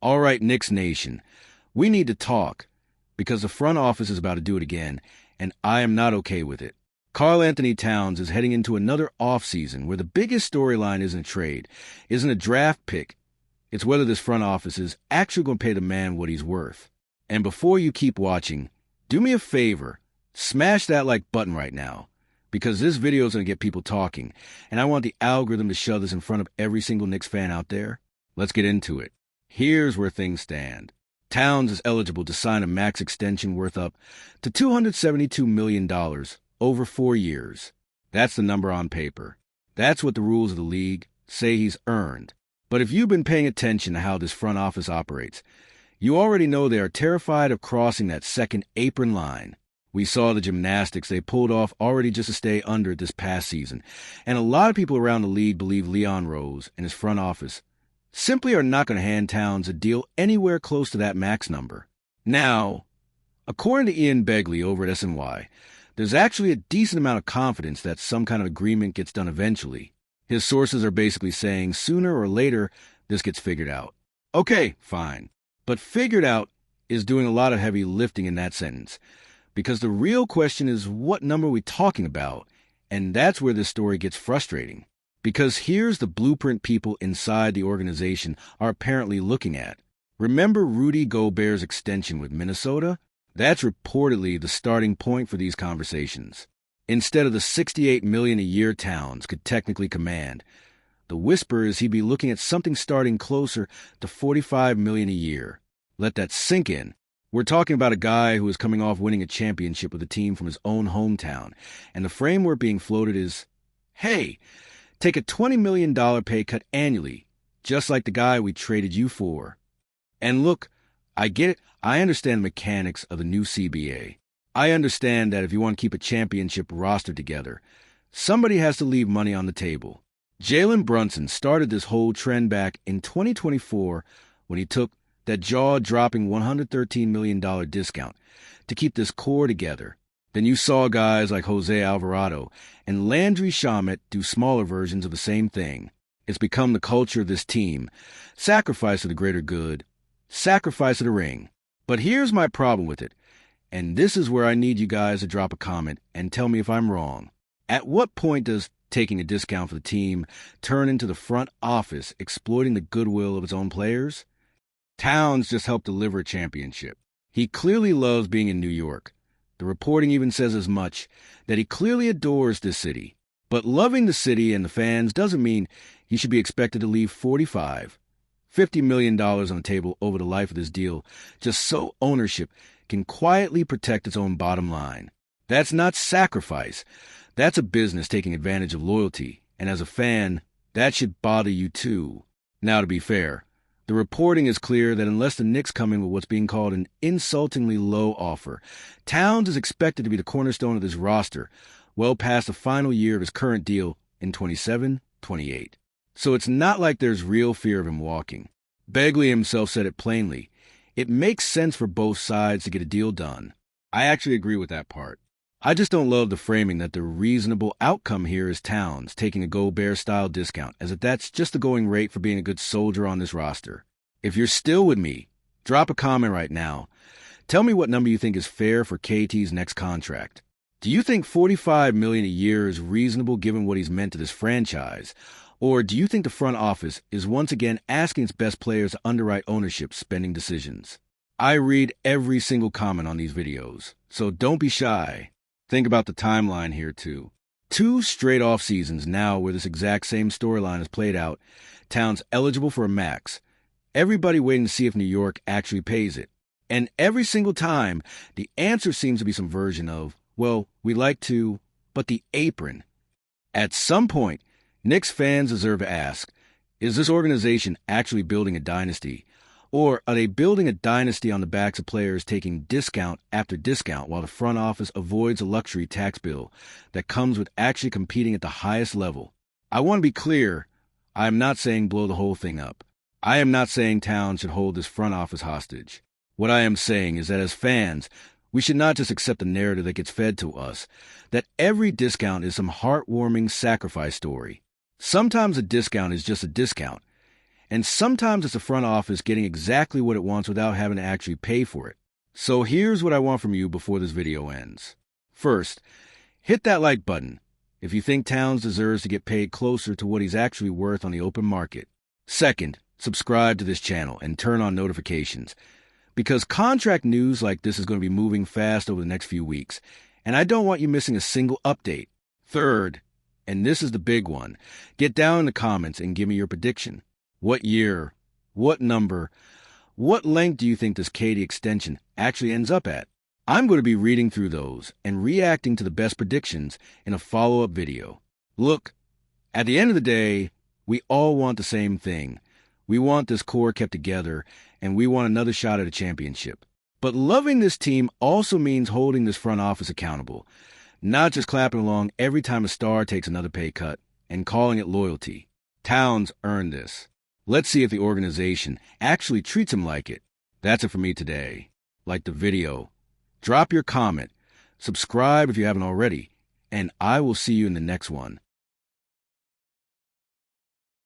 All right, Knicks Nation, we need to talk because the front office is about to do it again, and I am not okay with it. Karl-Anthony Towns is heading into another offseason where the biggest storyline isn't a trade, isn't a draft pick. It's whether this front office is actually going to pay the man what he's worth. And before you keep watching, do me a favor, smash that like button right now, because this video is going to get people talking, and I want the algorithm to shove this in front of every single Knicks fan out there. Let's get into it. Here's where things stand. Towns is eligible to sign a max extension worth up to $272 million over 4 years. That's the number on paper. That's what the rules of the league say he's earned. But if you've been paying attention to how this front office operates, you already know they are terrified of crossing that second apron line. We saw the gymnastics they pulled off already just to stay under it this past season, and a lot of people around the league believe Leon Rose and his front office simply are not going to hand Towns a deal anywhere close to that max number. Now, according to Ian Begley over at SNY, there's actually a decent amount of confidence that some kind of agreement gets done eventually. His sources are basically saying sooner or later this gets figured out. Okay, fine. But figured out is doing a lot of heavy lifting in that sentence, because the real question is what number are we talking about, and that's where this story gets frustrating. Because here's the blueprint people inside the organization are apparently looking at. Remember Rudy Gobert's extension with Minnesota? That's reportedly the starting point for these conversations. Instead of the $68 million a year Towns could technically command, the whisper is he'd be looking at something starting closer to $45 million a year. Let that sink in. We're talking about a guy who is coming off winning a championship with a team from his own hometown, and the framework being floated is, hey, take a $20 million pay cut annually, just like the guy we traded you for. And look, I get it. I understand the mechanics of the new CBA. I understand that if you want to keep a championship roster together, somebody has to leave money on the table. Jalen Brunson started this whole trend back in 2024 when he took that jaw-dropping $113 million discount to keep this core together. Then you saw guys like Jose Alvarado and Landry Shamet do smaller versions of the same thing. It's become the culture of this team. Sacrifice for the greater good. Sacrifice of the ring. But here's my problem with it, and this is where I need you guys to drop a comment and tell me if I'm wrong. At what point does taking a discount for the team turn into the front office exploiting the goodwill of its own players? Towns just helped deliver a championship. He clearly loves being in New York. The reporting even says as much, that he clearly adores this city. But loving the city and the fans doesn't mean he should be expected to leave $45, $50 million on the table over the life of this deal just so ownership can quietly protect its own bottom line. That's not sacrifice. That's a business taking advantage of loyalty. And as a fan, that should bother you too. Now, to be fair, the reporting is clear that unless the Knicks come in with what's being called an insultingly low offer, Towns is expected to be the cornerstone of this roster, well past the final year of his current deal in 27-28. So it's not like there's real fear of him walking. Begley himself said it plainly. It makes sense for both sides to get a deal done. I actually agree with that part. I just don't love the framing that the reasonable outcome here is Towns taking a Gobert-style discount, as if that's just the going rate for being a good soldier on this roster. If you're still with me, drop a comment right now. Tell me what number you think is fair for KT's next contract. Do you think $45 million a year is reasonable given what he's meant to this franchise? Or do you think the front office is once again asking its best players to underwrite ownership spending decisions? I read every single comment on these videos, so don't be shy. Think about the timeline here, too. 2 straight off seasons now where this exact same storyline is played out. Towns eligible for a max. Everybody waiting to see if New York actually pays it. And every single time, the answer seems to be some version of, well, we like to, but the apron. At some point, Knicks fans deserve to ask, is this organization actually building a dynasty? Or are they building a dynasty on the backs of players taking discount after discount while the front office avoids a luxury tax bill that comes with actually competing at the highest level? I want to be clear, I am not saying blow the whole thing up. I am not saying Towns should hold this front office hostage. What I am saying is that as fans, we should not just accept the narrative that gets fed to us, that every discount is some heartwarming sacrifice story. Sometimes a discount is just a discount, And sometimes it's the front office getting exactly what it wants without having to actually pay for it. So here's what I want from you before this video ends. First, hit that like button if you think Towns deserves to get paid closer to what he's actually worth on the open market. Second, subscribe to this channel and turn on notifications, because contract news like this is going to be moving fast over the next few weeks, and I don't want you missing a single update. Third, and this is the big one, get down in the comments and give me your prediction. What year, what number, what length do you think this KD extension actually ends up at? I'm going to be reading through those and reacting to the best predictions in a follow-up video. Look, at the end of the day, we all want the same thing. We want this core kept together, and we want another shot at a championship. But loving this team also means holding this front office accountable, not just clapping along every time a star takes another pay cut and calling it loyalty. Towns earned this. Let's see if the organization actually treats him like it. That's it for me today. Like the video, drop your comment, subscribe if you haven't already, and I will see you in the next one.